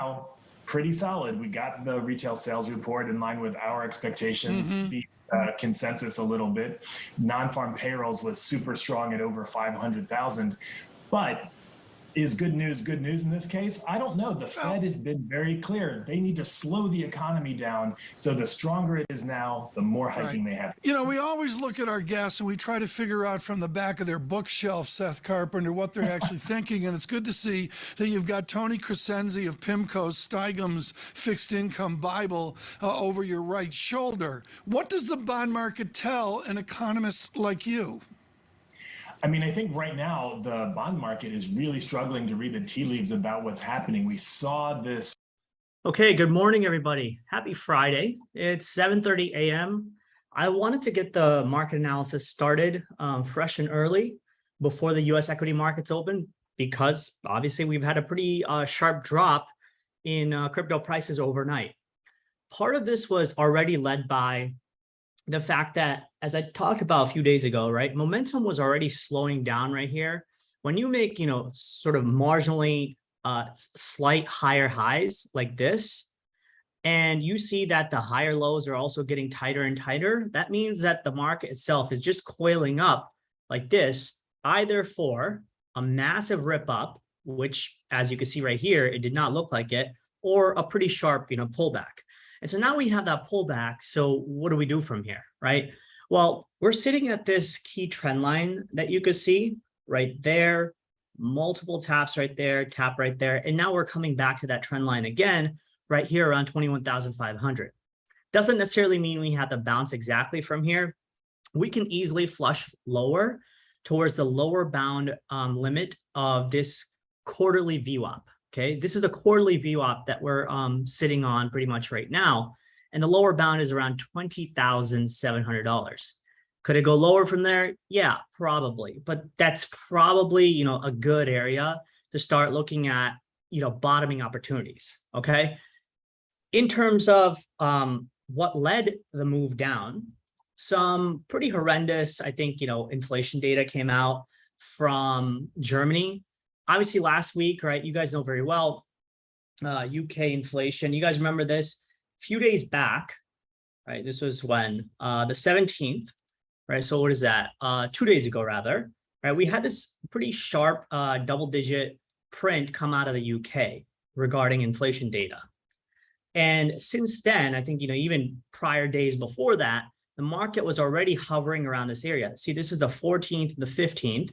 now pretty solid. We got the retail sales report in line with our expectations, the consensus a little bit. Non-farm payrolls was super strong at over 500,000. But is good news in this case? I don't know. The Fed has been very clear. They need to slow the economy down. So the stronger it is now, the more hiking they have. You know, we always look at our guests and we try to figure out from the back of their bookshelf, Seth Carpenter, what they're actually thinking. And it's good to see that you've got Tony Crescenzi of PIMCO's Steigum's Fixed Income Bible over your right shoulder. What does the bond market tell an economist like you? I mean, I think right now the bond market is really struggling to read the tea leaves about what's happening. We saw this. Okay, good morning, everybody. Happy Friday. It's 7:30 a.m. I wanted to get the market analysis started fresh and early before the U.S. equity markets open, because obviously we've had a pretty sharp drop in crypto prices overnight. Part of this was already led by the fact that, as I talked about a few days ago, right, momentum was already slowing down right here. When you make, sort of marginally slight higher highs like this, and you see that the higher lows are also getting tighter and tighter, that means that the market itself is just coiling up like this, either for a massive rip up, which, as you can see right here, it did not look like it, or a pretty sharp, pullback. And so now we have that pullback. So what do we do from here, right? Well, we're sitting at this key trend line that you could see right there, multiple taps right there, tap right there. And now we're coming back to that trend line again, right here around 21,500. Doesn't necessarily mean we have to bounce exactly from here. We can easily flush lower towards the lower bound limit of this quarterly VWAP. Okay, this is a quarterly VWAP that we're sitting on pretty much right now. And the lower bound is around $20,700. Could it go lower from there? Yeah, probably. But that's probably, a good area to start looking at, bottoming opportunities. Okay. In terms of what led the move down, some pretty horrendous, I think, inflation data came out from Germany. Obviously, last week, right, you guys know very well, UK inflation. You guys remember this? A few days back, right? This was when? The 17th, right? So what is that? 2 days ago, rather, right? We had this pretty sharp double-digit print come out of the UK regarding inflation data. And since then, I think, even prior days before that, the market was already hovering around this area. See, this is the 14th, the 15th.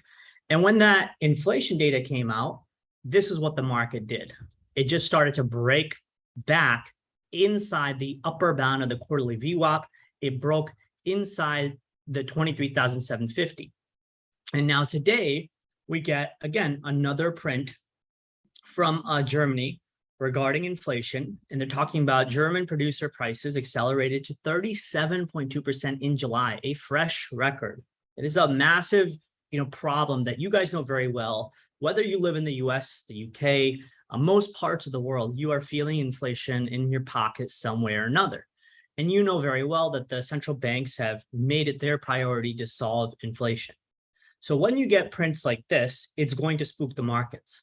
And when that inflation data came out, this is what the market did. It just started to break back inside the upper bound of the quarterly VWAP. It broke inside the 23,750. And now today, we get, again, another print from Germany regarding inflation. And they're talking about German producer prices accelerated to 37.2% in July, a fresh record. It is a massive problem that you guys know very well. Whether you live in the US, the UK, most parts of the world, you are feeling inflation in your pocket some way or another. And you know very well that the central banks have made it their priority to solve inflation. So when you get prints like this, it's going to spook the markets.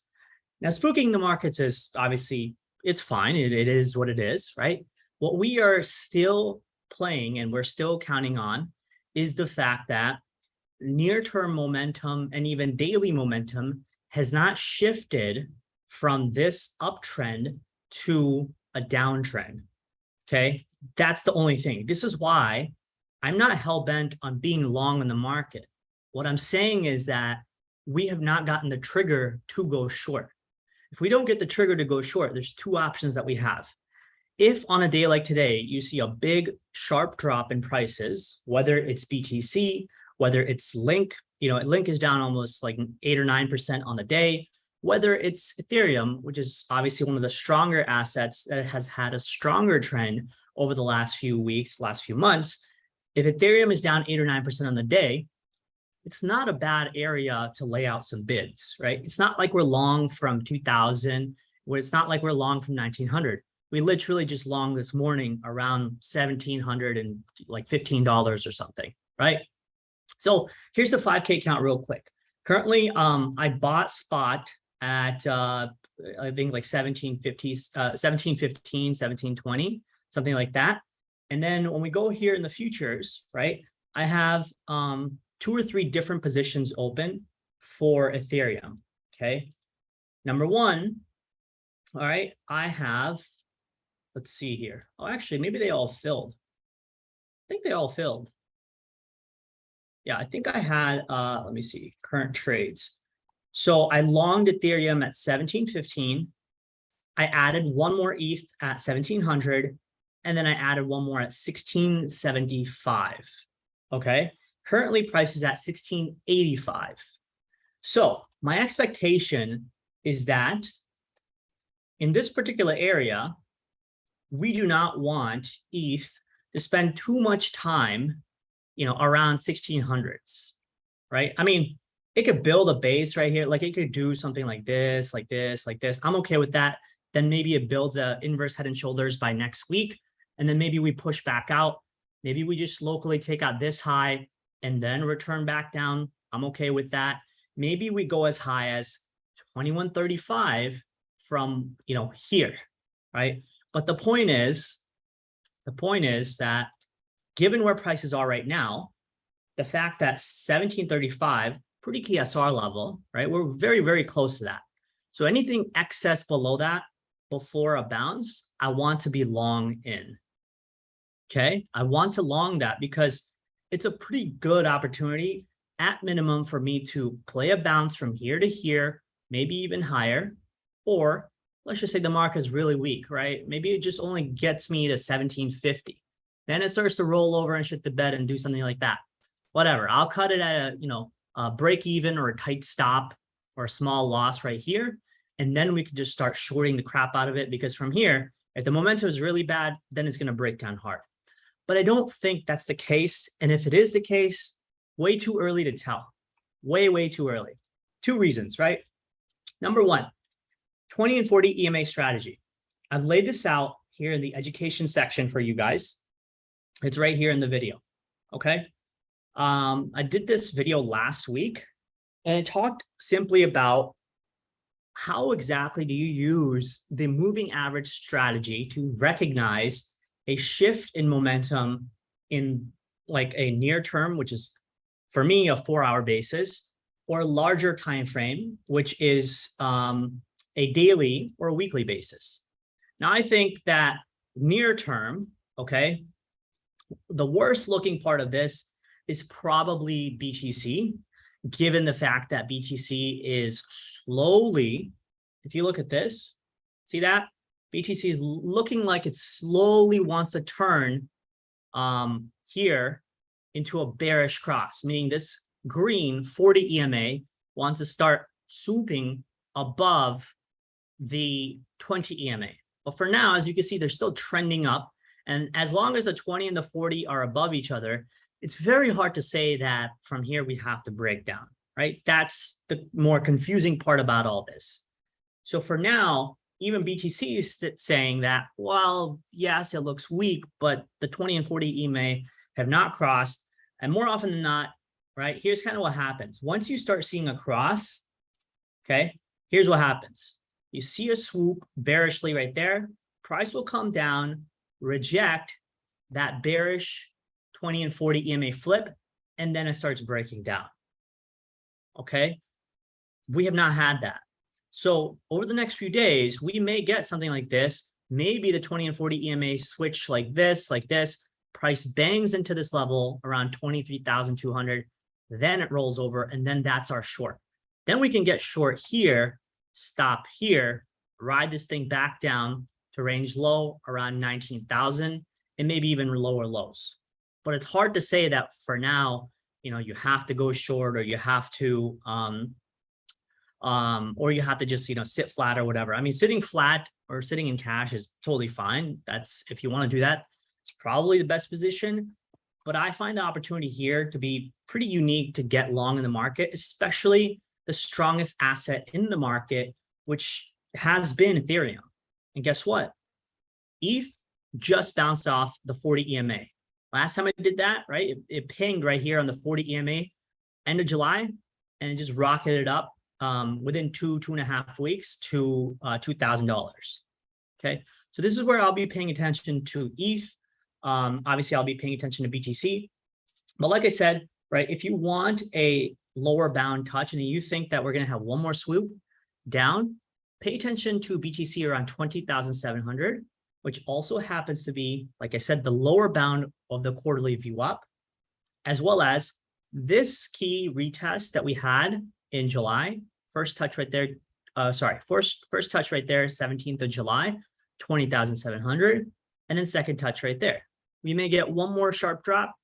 Now, spooking the markets is obviously, it's fine. It is what it is, right? What we are still playing and we're still counting on is the fact that near-term momentum and even daily momentum has not shifted from this uptrend to a downtrend. Okay, that's the only thing. This is why I'm not hell-bent on being long in the market. What I'm saying is that we have not gotten the trigger to go short. If we don't get the trigger to go short, there's two options that we have. If on a day like today, you see a big sharp drop in prices, whether it's BTC, whether it's Link, Link is down almost like 8 or 9% on the day, whether it's Ethereum, which is obviously one of the stronger assets that has had a stronger trend over the last few weeks, last few months. If Ethereum is down 8 or 9% on the day, it's not a bad area to lay out some bids, right? It's not like we're long from 2000, where it's not like we're long from 1900. We literally just long this morning around $1,700 and like $15 or something, right? So here's the 5K count real quick. Currently, I bought spot at I think like 1750, 1715, 1720, something like that. And then when we go here in the futures, right, I have 2 or 3 different positions open for Ethereum. Okay. Number one, all right, I have, let's see here. Oh, actually, maybe they all filled. I think they all filled. Yeah, I think I had, let me see, current trades. So I longed Ethereum at 1715. I added one more ETH at 1700, and then I added one more at 1675. Okay. Currently price is at 1685. So my expectation is that in this particular area, we do not want ETH to spend too much time, around 1600s, right? I mean, it could build a base right here. Like it could do something like this, like this, like this. I'm okay with that. Then maybe it builds a inverse head and shoulders by next week. And then maybe we push back out. Maybe we just locally take out this high and then return back down. I'm okay with that. Maybe we go as high as 2135 from, here, right? But the point is that given where prices are right now, the fact that 1735, pretty key SR level, right? We're very, very close to that. So anything excess below that, before a bounce, I want to be long in. Okay, I want to long that because it's a pretty good opportunity at minimum for me to play a bounce from here to here, maybe even higher, or let's just say the market is really weak, right? Maybe it just only gets me to 1750. Then it starts to roll over and shit the bed and do something like that. Whatever, I'll cut it at a break even or a tight stop or a small loss right here. And then we could just start shorting the crap out of it, because from here, if the momentum is really bad, then it's going to break down hard. But I don't think that's the case. And if it is the case, way too early to tell. Way, way too early. 2 reasons, right? Number one, 20 and 40 EMA strategy. I've laid this out here in the education section for you guys. It's right here in the video. Okay. I did this video last week and it talked simply about how exactly do you use the moving average strategy to recognize a shift in momentum in like a near term, which is for me a 4-hour basis, or a larger time frame, which is a daily or a weekly basis. Now, I think that near term, okay, the worst looking part of this is probably BTC, given the fact that BTC is slowly, if you look at this, see that? BTC is looking like it slowly wants to turn here into a bearish cross, meaning this green 40 EMA wants to start swooping above the 20 EMA. But for now, as you can see, they're still trending up. And as long as the 20 and the 40 are above each other, it's very hard to say that from here we have to break down, right? That's the more confusing part about all this. So for now, even BTC is saying that, well, yes, it looks weak, but the 20 and 40 EMA have not crossed. And more often than not, right, here's kind of what happens. Once you start seeing a cross, okay, here's what happens. You see a swoop bearishly right there. Price will come down, reject that bearish 20 and 40 EMA flip, and then it starts breaking down. Okay, we have not had that. So over the next few days, we may get something like this. Maybe the 20 and 40 EMA switch like this, price bangs into this level around 23,200. Then it rolls over, and then that's our short. Then we can get short here, stop here, ride this thing back down to range low around 19,000 and maybe even lower lows. But it's hard to say that for now, you have to go short, or you have to just, sit flat or whatever. I mean, sitting flat or sitting in cash is totally fine. That's, if you want to do that, it's probably the best position. But I find the opportunity here to be pretty unique to get long in the market, especially the strongest asset in the market, which has been Ethereum. And guess what? ETH just bounced off the 40 EMA. Last time I did that, right? It pinged right here on the 40 EMA end of July, and it just rocketed up within 2.5 weeks to $2,000. Okay, so this is where I'll be paying attention to ETH. Obviously, I'll be paying attention to BTC. But like I said, right, if you want a lower bound touch and you think that we're going to have one more swoop down, pay attention to BTC around 20,700, which also happens to be, like I said, the lower bound of the quarterly view up, as well as this key retest that we had in July. First touch right there. First touch right there, 17th of July, 20,700. And then second touch right there. We may get one more sharp drop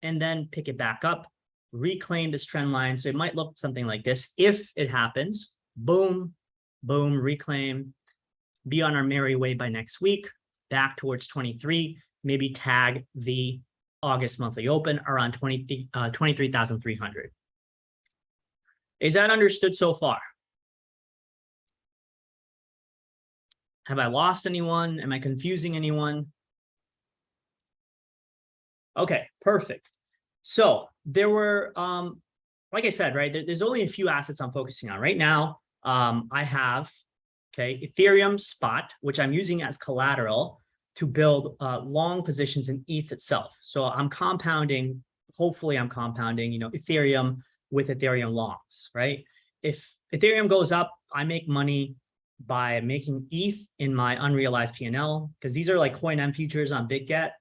and then pick it back up, reclaim this trend line. So it might look something like this. If it happens, boom, boom, reclaim, be on our merry way by next week, back towards 23, maybe tag the August monthly open around 23,300. Is that understood so far? Have I lost anyone? Am I confusing anyone? Okay, perfect. So there were, like I said, right, there's only a few assets I'm focusing on right now. I have, okay, Ethereum spot, which I'm using as collateral to build long positions in ETH itself. So I'm compounding, hopefully I'm compounding, Ethereum with Ethereum longs, right? If Ethereum goes up, I make money by making ETH in my unrealized P&L, because these are like CoinM futures on BitGet.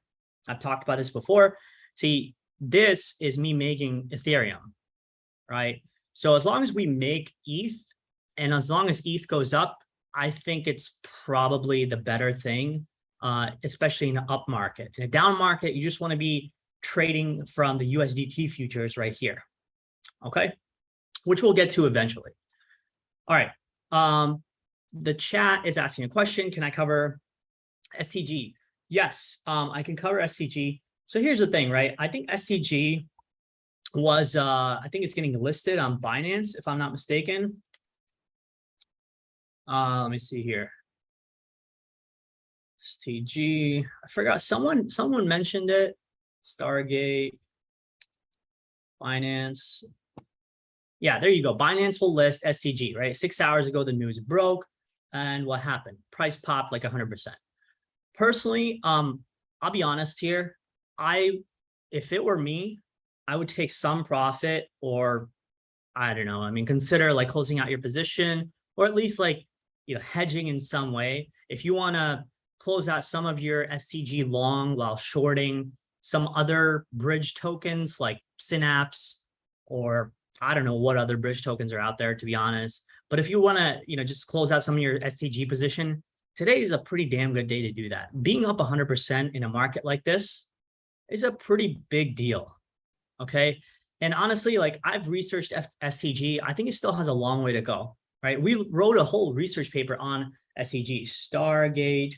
I've talked about this before. See, this is me making Ethereum, right? So as long as we make ETH and as long as ETH goes up, I think it's probably the better thing, especially in an up market. In a down market, you just want to be trading from the USDT futures right here, okay? Which we'll get to eventually. All right. The chat is asking a question. Can I cover STG? Yes, I can cover STG. So here's the thing, right? I think STG was, I think it's getting listed on Binance, if I'm not mistaken. Let me see here. STG, I forgot, someone mentioned it. Stargate, Binance. Yeah, there you go. Binance will list STG, right? 6 hours ago, the news broke. And what happened? Price popped like 100%. Personally, I'll be honest here. If it were me, I would take some profit, or I don't know. I mean, consider like closing out your position, or at least like, hedging in some way. If you want to close out some of your STG long while shorting some other bridge tokens like Synapse, or I don't know what other bridge tokens are out there, to be honest. But if you want to, just close out some of your STG position, today is a pretty damn good day to do that. Being up 100% in a market like this is a pretty big deal, okay? And honestly, like I've researched STG. I think it still has a long way to go, right? We wrote a whole research paper on STG, Stargate,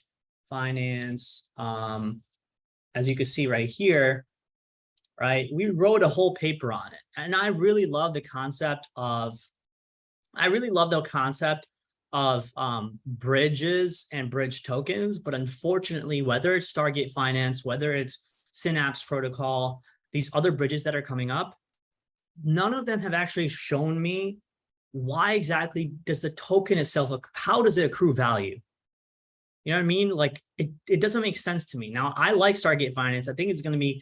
Finance. As you can see right here, right? We wrote a whole paper on it. And I really love the concept of, bridges and bridge tokens. But unfortunately, whether it's Stargate Finance, whether it's Synapse Protocol, these other bridges that are coming up, none of them have actually shown me why exactly does the token itself, how does it accrue value? You know what I mean? Like it doesn't make sense to me. Now, I like Stargate Finance. I think it's going to be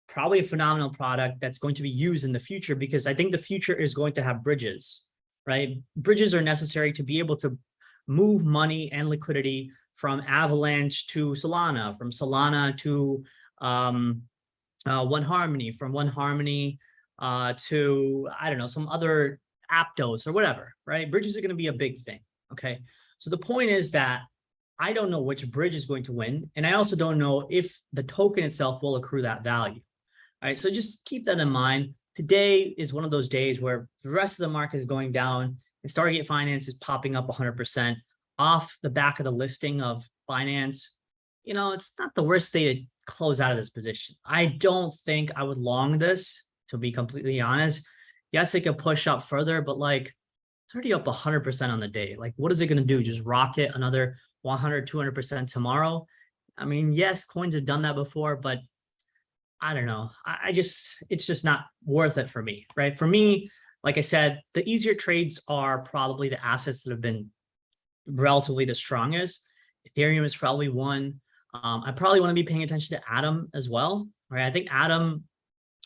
probably a phenomenal product that's going to be used in the future, because I think the future is going to have bridges, right? Bridges are necessary to be able to move money and liquidity from Avalanche to Solana, from Solana to One Harmony, from One Harmony to, I don't know, some other Aptos or whatever, right? Bridges are going to be a big thing, okay? So the point is that I don't know which bridge is going to win, and I also don't know if the token itself will accrue that value. All right, so just keep that in mind. Today is one of those days where the rest of the market is going down and Stargate Finance is popping up 100% off the back of the listing of Binance. It's not the worst day to close out of this position. I don't think I would long this, to be completely honest. Yes, it could push up further, but like it's already up 100% on the day. Like, what is it going to do? Just rocket another 100, 200% tomorrow? I mean, yes, coins have done that before, but I don't know. It's just not worth it for me, right? For me, like I said, the easier trades are probably the assets that have been relatively the strongest. Ethereum is probably one. I probably want to be paying attention to Atom as well, right? I think Atom,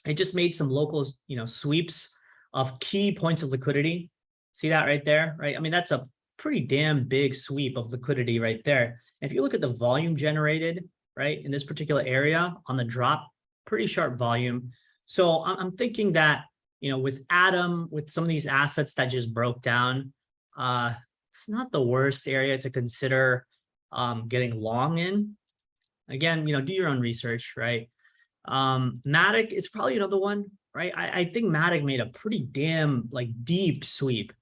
it just made some local, sweeps of key points of liquidity. See that right there, right? I mean, that's a pretty damn big sweep of liquidity right there. And if you look at the volume generated, right, in this particular area on the drop, pretty sharp volume. So I'm thinking that, with Atom, with some of these assets that just broke down, it's not the worst area to consider getting long in. Again, do your own research, right? Matic is probably another one, right? I think Matic made a pretty damn deep sweep.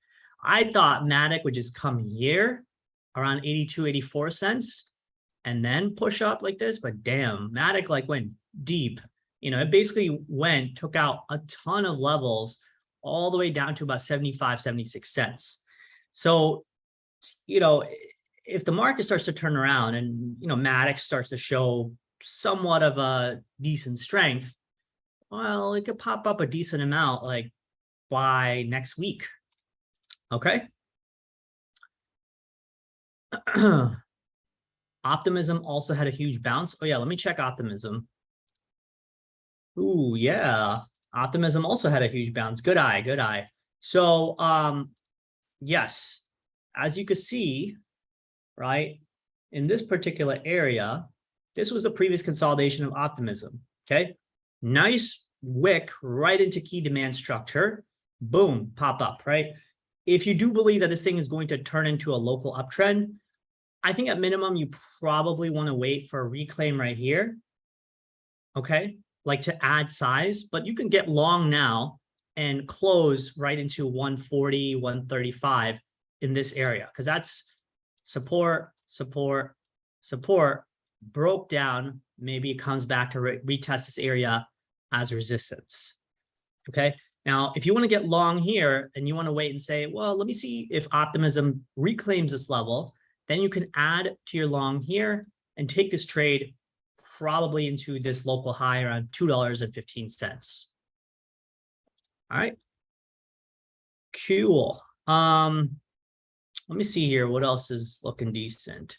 I thought Matic would just come here around 82, 84 cents and then push up like this, but damn, Matic went deep. It basically took out a ton of levels all the way down to about 75, 76 cents. So, if the market starts to turn around and, Matic starts to show somewhat of a decent strength, well, it could pop up a decent amount by next week. Okay. Optimism also had a huge bounce. Oh yeah, let me check Optimism. Ooh, yeah. Optimism also had a huge bounce. Good eye, good eye. So, yes, as you can see, right, in this particular area, this was the previous consolidation of Optimism, okay? Nice wick right into key demand structure. Boom, pop up, right? If you do believe that this thing is going to turn into a local uptrend, I think at minimum, you probably want to wait for a reclaim right here, okay? To add size, but you can get long now and close right into 140, 135 in this area, because that's support, support, support, broke down. Maybe it comes back to retest this area as resistance. Okay. Now, if you want to get long here and you want to wait and say, well, let me see if Optimism reclaims this level, then you can add to your long here and take this trade probably into this local high around $2.15. All right. Cool. Let me see here. What else is looking decent?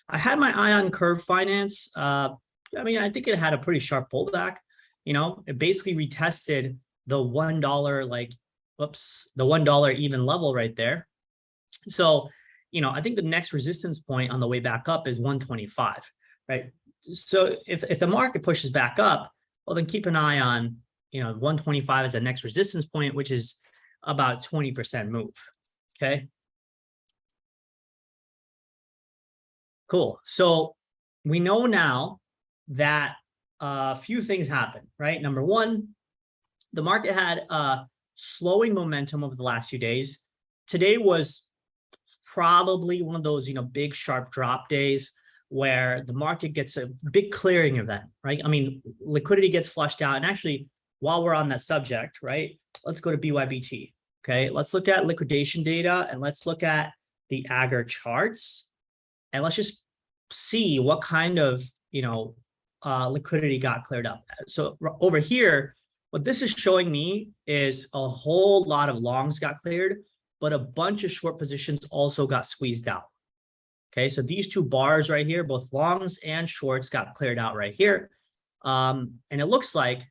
I had my eye on Curve Finance. I mean, I think it had a pretty sharp pullback. It basically retested the $1, the $1 even level right there. So, I think the next resistance point on the way back up is 125, right? So if the market pushes back up, well, then keep an eye on, 125 as the next resistance point, which is about 20% move. Okay. Cool. So we know now that a few things happened, right? Number one, the market had slowing momentum over the last few days. Today was probably one of those, big sharp drop days where the market gets a big clearing event, right? I mean, liquidity gets flushed out. And actually, while we're on that subject, right, let's go to BYBT. Okay, let's look at liquidation data and let's look at the aggr charts. And let's just see what kind of, liquidity got cleared up. So over here, what this is showing me is a whole lot of longs got cleared, but a bunch of short positions also got squeezed out. Okay, so these two bars right here, both longs and shorts got cleared out right here. And it looks like,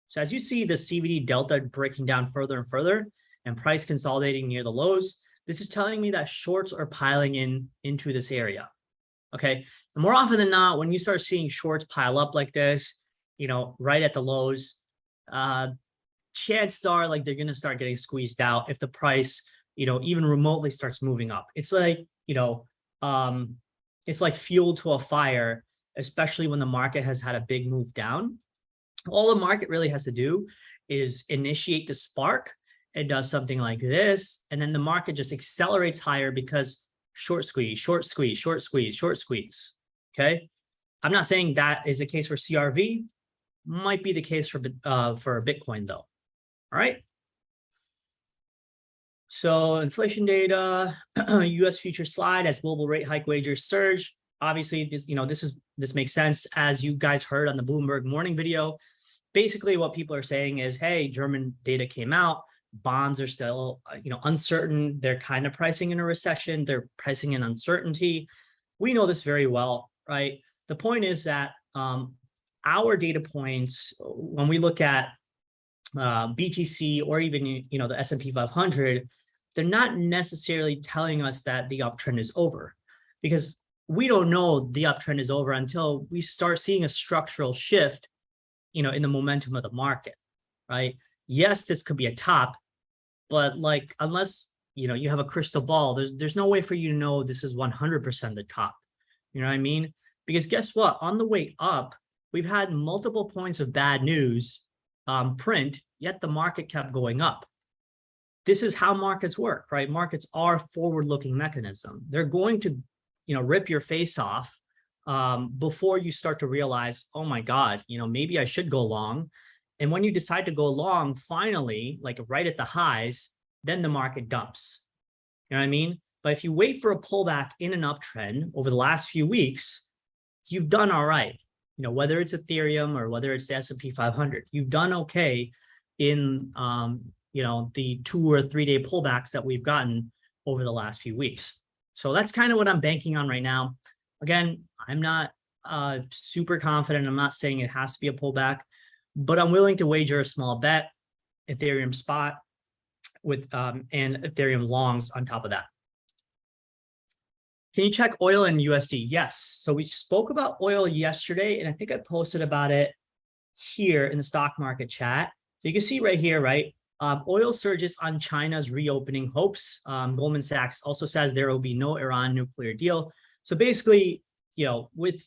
so as you see the CVD delta breaking down further and further and price consolidating near the lows, this is telling me that shorts are piling into this area. Okay, and more often than not, when you start seeing shorts pile up like this, right at the lows, chances are they're going to start getting squeezed out if the price, even remotely starts moving up. It's like, it's like fuel to a fire, especially when the market has had a big move down. All the market really has to do is initiate the spark. It does something like this, and then the market just accelerates higher because short squeeze, short squeeze, short squeeze, short squeeze. Okay. I'm not saying that is the case for CRV. Might be the case for Bitcoin though. All right. So inflation data, U.S. future slide as global rate hike wagers surge. Obviously, this makes sense, as you guys heard on the Bloomberg morning video. Basically, what people are saying is, hey, German data came out. bonds are still, uncertain. They're kind of pricing in a recession. They're pricing in uncertainty. We know this very well, right? The point is that our data points, when we look at BTC or even the S&P 500, they're not necessarily telling us that the uptrend is over, because we don't know the uptrend is over until we start seeing a structural shift, in the momentum of the market, right? Yes, this could be a top, but like, unless, you have a crystal ball, there's no way for you to know this is 100% the top. You know what I mean? Because guess what? On the way up, we've had multiple points of bad news print, yet the market kept going up. This is how markets work, right? Markets are forward-looking mechanism. They're going to, rip your face off before you start to realize, oh my God, maybe I should go long. And when you decide to go long, finally, like right at the highs, then the market dumps. You know what I mean? But if you wait for a pullback in an uptrend over the last few weeks, you've done all right. Whether it's Ethereum or whether it's the S&P 500, you've done okay in, the 2 or 3 day pullbacks that we've gotten over the last few weeks. So that's kind of what I'm banking on right now. Again, I'm not super confident. I'm not saying it has to be a pullback, but I'm willing to wager a small bet, Ethereum spot with and Ethereum longs on top of that. Can you check oil and USD? Yes. So we spoke about oil yesterday, and I think I posted about it here in the stock market chat. So you can see right here, right? Oil surges on China's reopening hopes. Goldman Sachs also says there will be no Iran nuclear deal. So basically, with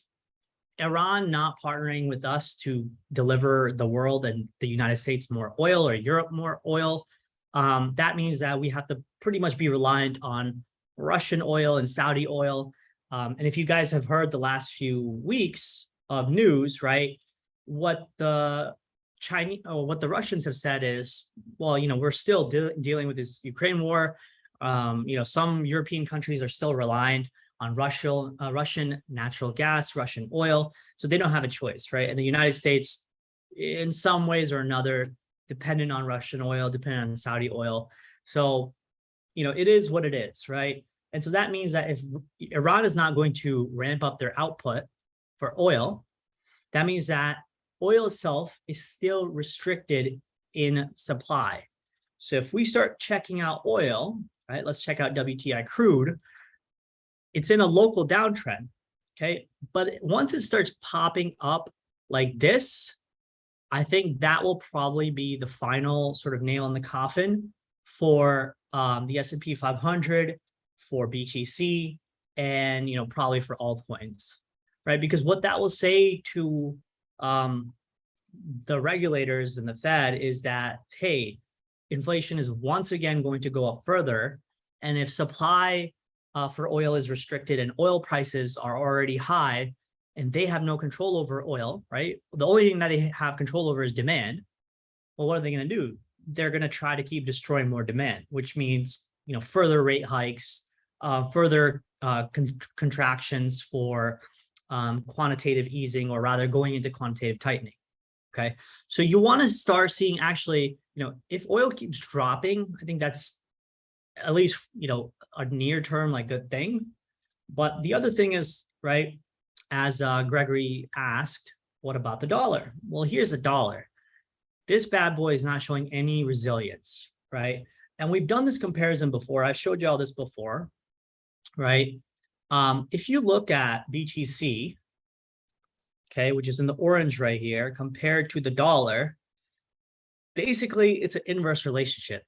Iran not partnering with us to deliver the world and the United States more oil, or Europe more oil, that means that we have to pretty much be reliant on Russian oil and Saudi oil. And if you guys have heard the last few weeks of news, right, what the Russians have said is, well, we're still dealing with this Ukraine war. Some European countries are still reliant on Russian natural gas, Russian oil, so they don't have a choice, right? And the United States, in some ways or another, dependent on Russian oil, dependent on Saudi oil. So, it is what it is, right? And so that means that if Iran is not going to ramp up their output for oil, that means that oil itself is still restricted in supply. So if we start checking out oil, right, let's check out WTI crude. It's in a local downtrend, okay? But once it starts popping up like this, I think that will probably be the final sort of nail in the coffin for the S&P 500, for BTC, and probably for altcoins, right? Because what that will say to the regulators and the Fed is that, hey, inflation is once again going to go up further, and if supply for oil is restricted and oil prices are already high, and they have no control over oil, right? The only thing that they have control over is demand. Well, what are they going to do? They're going to try to keep destroying more demand, which means, further rate hikes, further contractions for quantitative easing, or rather going into quantitative tightening. Okay. So you want to start seeing, actually, if oil keeps dropping, I think that's at least, a near term, like, good thing. But the other thing is, right, as Gregory asked, what about the dollar? Well, here's the dollar. This bad boy is not showing any resilience, right? And we've done this comparison before. I've showed you all this before, right? If you look at BTC, okay, which is in the orange right here, compared to the dollar, basically it's an inverse relationship.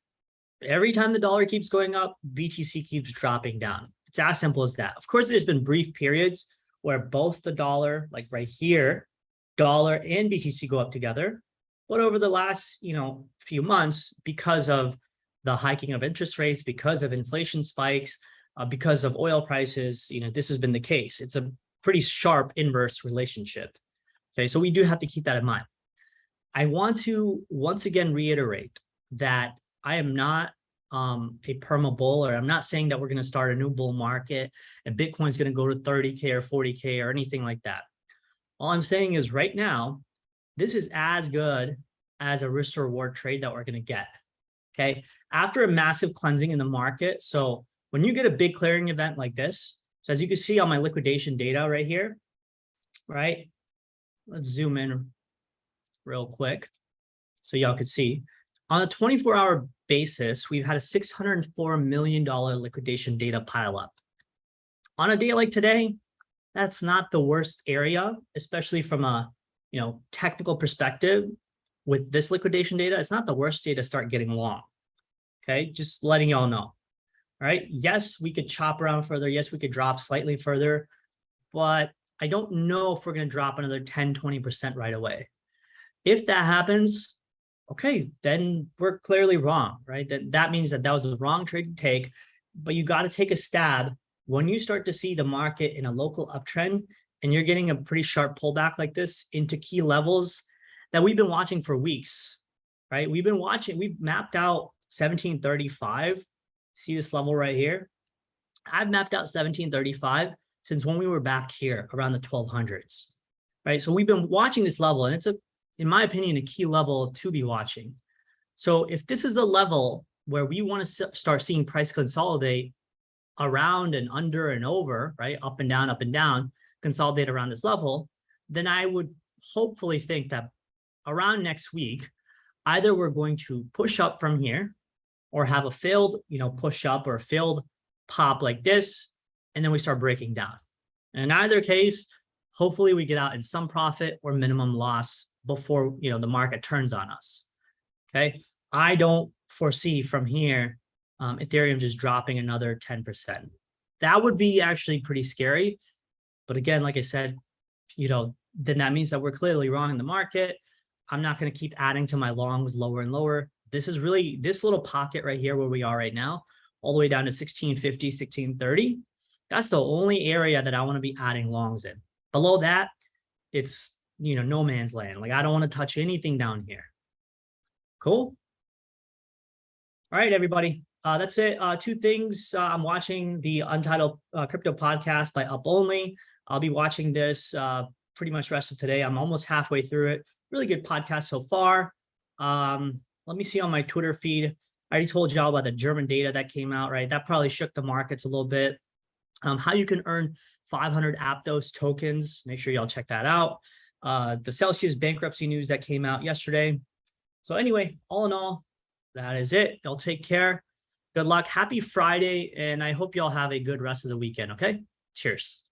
Every time the dollar keeps going up, BTC keeps dropping down. It's as simple as that. Of course, there's been brief periods where both the dollar, like right here, dollar and BTC go up together. But over the last, few months, because of the hiking of interest rates, because of inflation spikes, because of oil prices, this has been the case. It's a pretty sharp inverse relationship. Okay, so we do have to keep that in mind. I want to once again reiterate that I am not a perma bull, or I'm not saying that we're going to start a new bull market and Bitcoin is going to go to 30K or 40K or anything like that. All I'm saying is right now, this is as good as a risk reward trade that we're going to get. Okay. After a massive cleansing in the market. So when you get a big clearing event like this, so as you can see on my liquidation data right here, right? Let's zoom in real quick so y'all could see. On a 24-hour basis, we've had a $604 million liquidation data pile up. On a day like today, that's not the worst area, especially from a technical perspective. With this liquidation data, it's not the worst day to start getting long. Okay, just letting y'all know. All right. Yes, we could chop around further. Yes, we could drop slightly further, but I don't know if we're going to drop another 10, 20% right away. If that happens, okay, then we're clearly wrong, right? That means that was a wrong trade to take, but you got to take a stab when you start to see the market in a local uptrend and you're getting a pretty sharp pullback like this into key levels that we've been watching for weeks, right? We've mapped out 1735. See this level right here? I've mapped out 1735 since when we were back here around the 1200s, right? So we've been watching this level, and it's in my opinion, a key level to be watching. So if this is a level where we want to start seeing price consolidate around and under and over, right? Up and down, consolidate around this level, then I would hopefully think that around next week, either we're going to push up from here or have a failed, push up or a failed pop like this, and then we start breaking down. And in either case, hopefully we get out in some profit or minimum loss before, the market turns on us. Okay. I don't foresee from here, Ethereum just dropping another 10%. That would be actually pretty scary. But again, like I said, then that means that we're clearly wrong in the market. I'm not going to keep adding to my longs lower and lower. This is really this little pocket right here where we are right now, all the way down to 1650, 1630. That's the only area that I want to be adding longs in. Below that, it's, no man's land. Like I don't want to touch anything down here. Cool. All right, everybody. That's it. Two things. I'm watching the Untitled Crypto podcast by Up Only. I'll be watching this pretty much the rest of today. I'm almost halfway through it. Really good podcast so far. Let me see on my Twitter feed. I already told y'all about the German data that came out, right? That probably shook the markets a little bit. How you can earn 500 Aptos tokens. Make sure y'all check that out. The Celsius bankruptcy news that came out yesterday. So anyway, all in all, that is it. Y'all take care. Good luck. Happy Friday. And I hope y'all have a good rest of the weekend. Okay. Cheers.